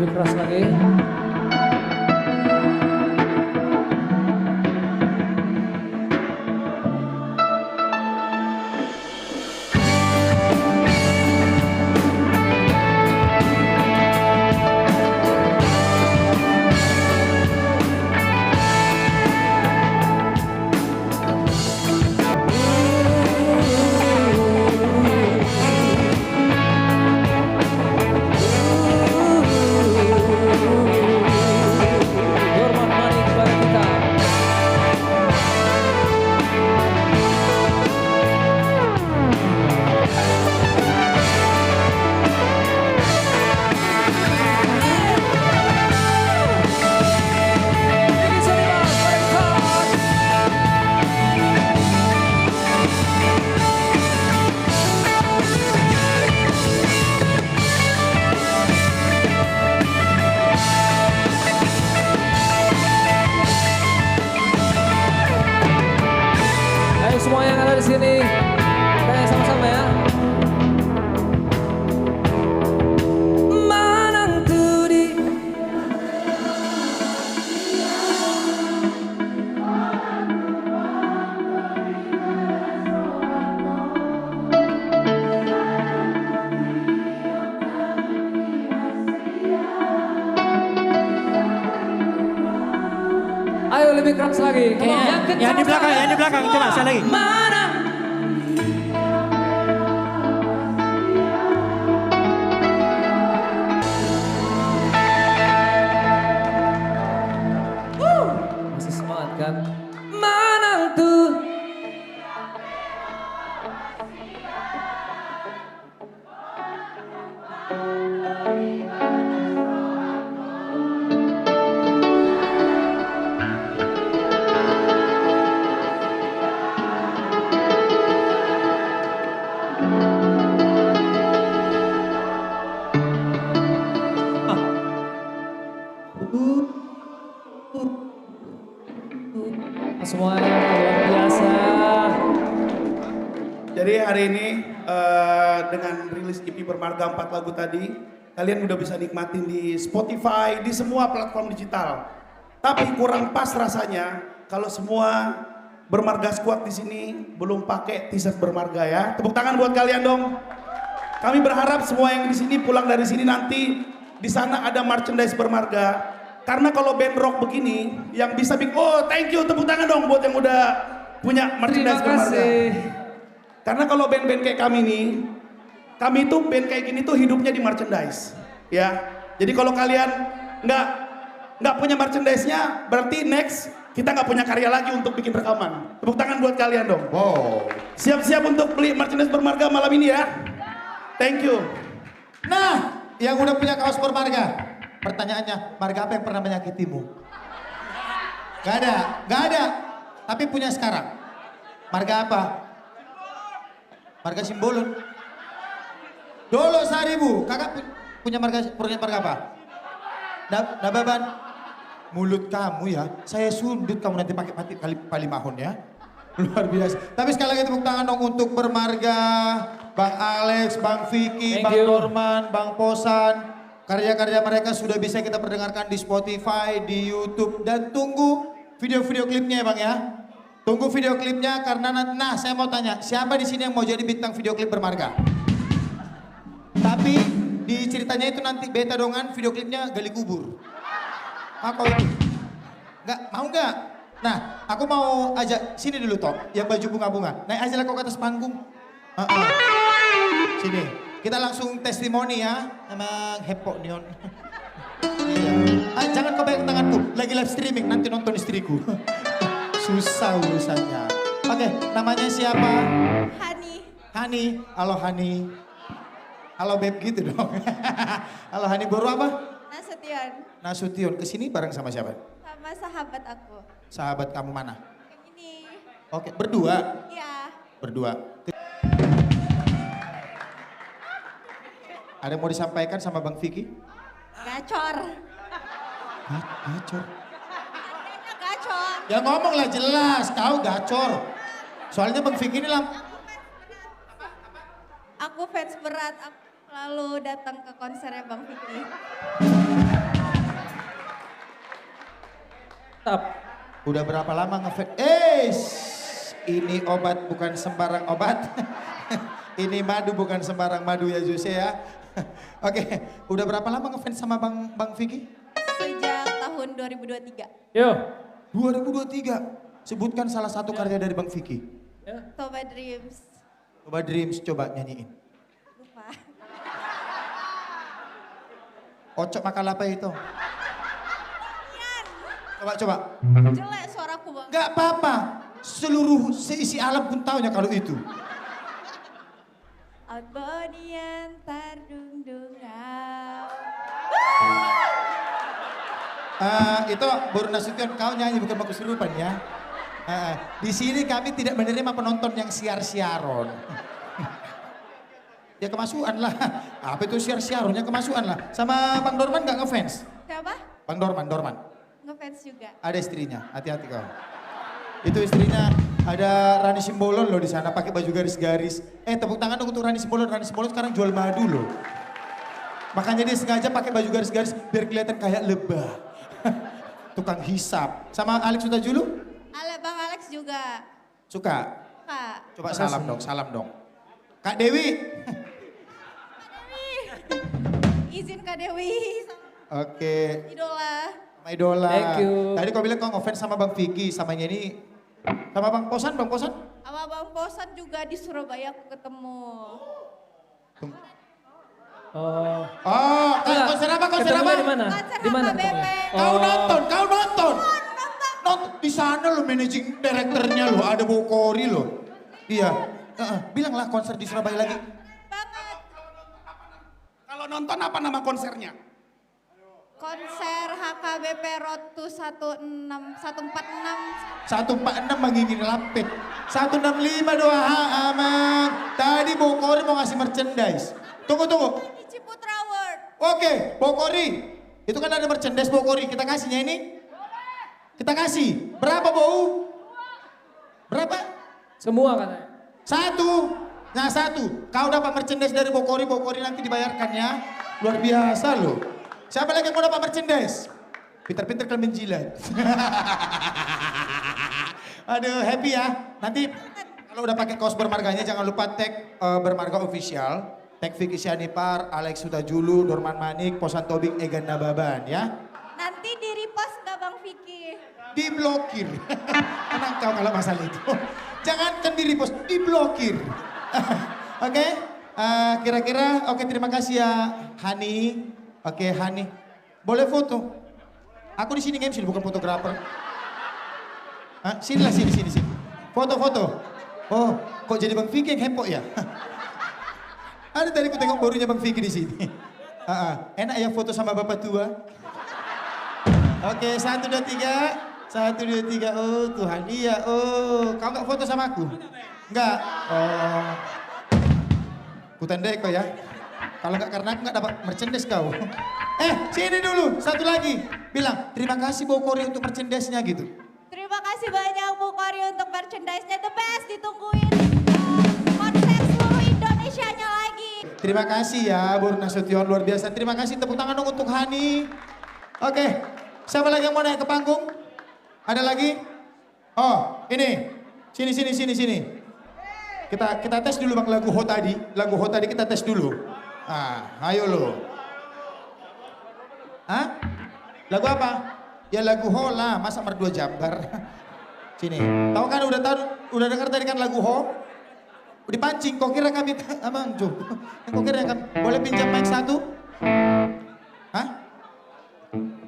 lebih keras lagi. Semua yang ada di sini, tanya sama-sama ya. Mananturi. Ayo lebih keras lagi. Yang di belakang, coba sekali lagi. Mana? Masih semangat kan? Mana tuh? Semuanya luar biasa. Jadi hari ini dengan rilis EP Bermarga 4 lagu tadi, kalian udah bisa nikmatin di Spotify, di semua platform digital. Tapi kurang pas rasanya kalau semua Bermarga Squad di sini belum pakai t-shirt Bermarga ya. Tepuk tangan buat kalian dong. Kami berharap semua yang di sini pulang dari sini nanti di sana ada merchandise Bermarga. Karena kalau band rock begini yang bisa bikin, oh thank you, tepuk tangan dong buat yang udah punya merchandise Bermarga. Karena kalau band-band kayak kami nih, kami tuh band kayak gini tuh hidupnya di merchandise, ya. Jadi kalau kalian nggak punya merchandise-nya, berarti next kita nggak punya karya lagi untuk bikin rekaman. Tepuk tangan buat kalian dong. Wow. Siap-siap untuk beli merchandise Bermarga malam ini ya. Thank you. Nah, yang udah punya kaos Bermarga, pertanyaannya, marga apa yang pernah menyakitimu? Gak ada. Tapi punya sekarang. Marga apa? Marga Simbolon. Dolo Saribu. Kakak punya marga apa? Dababan. Mulut kamu ya, saya sundut kamu nanti pakai palimahon ya. Luar biasa. Tapi sekali lagi tepuk tangan dong untuk Bermarga, Bang Alex, Bang Vicky, Thank Bang you. Norman, Bang Posan. Karya-karya mereka sudah bisa kita perdengarkan di Spotify, di YouTube. Dan tunggu video-video klipnya ya Bang ya. Tunggu video klipnya karena nah saya mau tanya, siapa di sini yang mau jadi bintang video klip Bermarga? Tapi di ceritanya itu nanti beta dongan video klipnya gali kubur. Apa itu? Mau nggak? Nah, aku mau ajak sini dulu Tok, yang baju bunga-bunga. Naik aja lah kau ke atas panggung. Sini, kita langsung testimoni ya. Emang hepok neon. Iya. Jangan kau pegang tanganku, lagi live streaming, nanti nonton istriku. Susah urusannya. Oke, namanya siapa? Hani. Halo Hani. Halo Beb gitu dong. Halo Hani, baru apa? Nasution. Kesini bareng sama siapa? Sama sahabat aku. Sahabat kamu mana? Yang ini. Oke, berdua? Iya. Berdua. Ada yang mau disampaikan sama Bang Vicky? Gacor. Gacor? Gacor. Ya ngomonglah jelas, kau gacor. Soalnya Bang Vicky ini lah. Aku fans berat. Selalu datang ke konsernya Bang Vicky. Tap. Udah berapa lama ngefans? Ini obat bukan sembarang obat. Ini madu bukan sembarang madu ya Jose ya. Oke, udah berapa lama ngefans sama Bang Vicky? Sejak tahun 2023. Yo. 2023. Sebutkan salah satu karya dari Bang Vicky. Ya. Toba Dreams. Coba Dreams, coba nyanyiin. Lupa. Ocok makan apa itu? Coba. Jelek suaraku Bang. Gak apa-apa. Seluruh seisi alam pun taunya kalau itu. Outbodian tardung-dungau. Itu Boru Nasution kau nyanyi bukan mau kesurupan ya. Di sini kami tidak menerima penonton yang siar-siaron. Ya kemasukan lah. Apa itu siar-siaron? Ya kemasukan lah. Sama Bang Dorman gak ngefans? Siapa? Bang Dorman. Ngefans juga. Ada istrinya, hati-hati kau. Itu istrinya ada Rani Simbolon loh di sana pakai baju garis-garis. Tepuk tangan dong untuk Rani Simbolon. Rani Simbolon sekarang jual madu loh. Makanya dia sengaja pakai baju garis-garis biar kelihatan kayak lebah. Tukang hisap. Sama Alex Sutajulu? Bang Alex juga. Suka? Kak. Coba salam dong. Kak Dewi. Izin Kak Dewi. Oke. Idola. Sama idola. Thank you. Tadi kau bilang kau ngefans sama Bang Vicky, sama ini. Sama Bang Posan? Sama Bang Posan juga di Surabaya aku ketemu. Oh. Konser apa? Ketemunya di mana? Konser Di mana HKBP. ketemunya? Kau nonton. Nonton. Nonton di sana lo managing directornya lo, ada Bokori lo. Iya. Bilanglah konser di Surabaya lagi. Banget. Kalau nonton apa nama konsernya? Konser HKBP Road to 146. 146 mengingin lapit. 165 doa aman. Tadi Bokori mau ngasih merchandise. Tunggu. Di Ciputra World. Oke, Bokori. Itu kan ada merchandise Bokori. Kita kasihnya ini. Kita kasih. Berapa, Bau? Berapa? Semua katanya. 1. Nah 1. Kau dapat merchandise dari Bokori. Bokori nanti dibayarkan ya. Luar biasa loh. Siapa lagi yang mau dapat merchandise? Pinter-pinter kalian menjilat. Aduh, happy ya. Nanti kalau udah pakai kaos bermarganya jangan lupa tag bermarga official. Tag Vicky Sianipar, Alex Sutajulu, Dorman Manik, Posan Tobing, Egan Nababan ya. Nanti di repost gak Bang Vicky? Diblokir. Tenang kau kalau masalah itu. Jangankan di repost, diblokir. Oke, kira-kira oke terima kasih ya Hani. Oke Hani, boleh foto? Aku di sini MC bukan fotografer. Sini. Foto. Oh, kok jadi Bang Vicky yang hepok ya? Ada tadi aku tengok barunya Bang Vicky di sini. Enak ya foto sama bapak tua. Oke, 1, 2, 3. 1, 2, 3. Oh, Tuhan dia. Oh, kau nggak foto sama aku? Enggak. Oh. Kutandai kau ya. Kalau nggak karena aku nggak dapat merchandise kau. Sini dulu. Satu lagi. Bilang, terima kasih Bokori untuk merchandise-nya gitu. Terima kasih banyak Bu Kori untuk merchandise-nya. The best, ditungguin konser seluruh Indonesianya lagi. Terima kasih ya Boru Nasution, luar biasa. Terima kasih, tepuk tangan dong untuk Hani. Oke, siapa lagi yang mau naik ke panggung? Ada lagi? Oh, ini. Sini. Kita tes dulu Bang lagu Ho tadi. Lagu Ho tadi kita tes dulu. Ayo lo. Lagu apa? Ya lagu Ho lah, masa merdua Jambar. Sini. Tahu kan udah dengar tadi kan lagu Ho? Dipancing, kok kira kami Abang Jo. Kok kira kami boleh pinjam mic 1?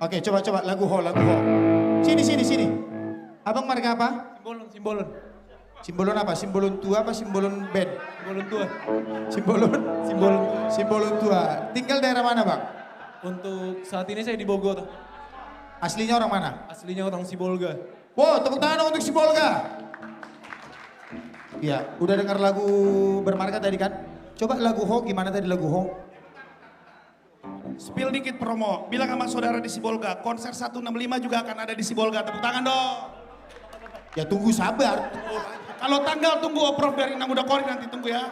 Oke, coba lagu Ho. Sini. Abang marga apa? Simbolon. Simbolon apa? Simbolon tua apa simbolon band? Simbolon tua. Simbolon tua. Tinggal daerah mana, Bang? Untuk saat ini saya di Bogor. Aslinya orang mana? Aslinya orang Sibolga. Wow, tepuk tangan untuk Sibolga. Iya, udah dengar lagu bermarga tadi kan? Coba lagu Ho, gimana tadi lagu Ho? Spill dikit promo. Bilang sama saudara di Sibolga, konser 165 juga akan ada di Sibolga. Tepuk tangan dong. Ya tunggu sabar. Kalau tanggal tunggu oprov dari Namuda Kori nanti tunggu ya.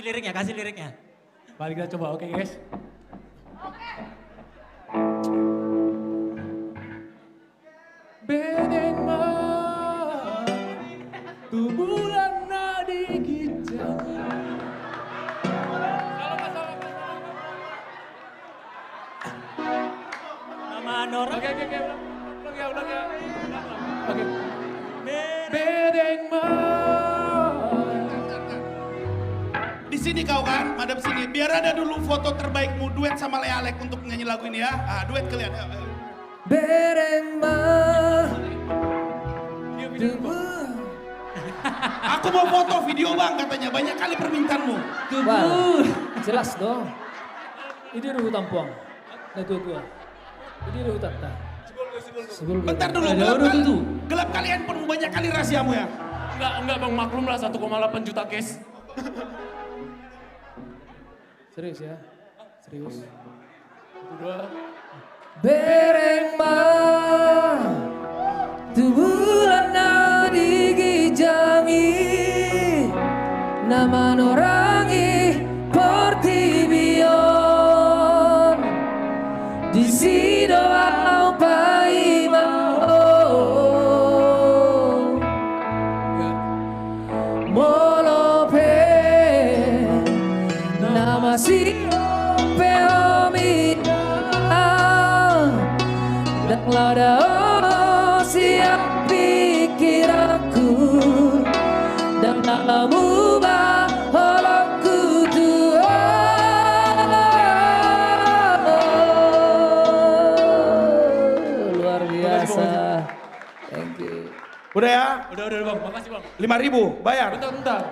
kasih liriknya. Mari kita coba, oke guys. Bedeng mah tu bulan nadi kita. Nama Nora. Oke, ulang ya. Oke. Bedeng mah. Di sini kau kan, madam sini. Biar ada dulu foto terbaikmu duet sama Lea Alek untuk nyanyi lagu ini ya. Ah, duet kalian. Ayo. Bedeng mah. Aku mau foto video bang katanya, banyak kali permintaanmu. Wah, jelas dong. Ini ada hutan puang. Nah tua. Ini ada hutan tak. Sebelum Bentar dulu, gelap kalian penuh banyak kali rahasiamu ya. Enggak bang, maklum lah 1,8 juta case. Serius ya? Serius. Dua. Bereng mah tu bulan nadi gijangi nama norangi portibion di sido au pai mau molope nama si peomi dan lada siap pikiranku dan namamu baholku Tuhan. Luar biasa. Thank you. Udah ya? Udah bang, makasih bang. 5.000 bayar. Bentar.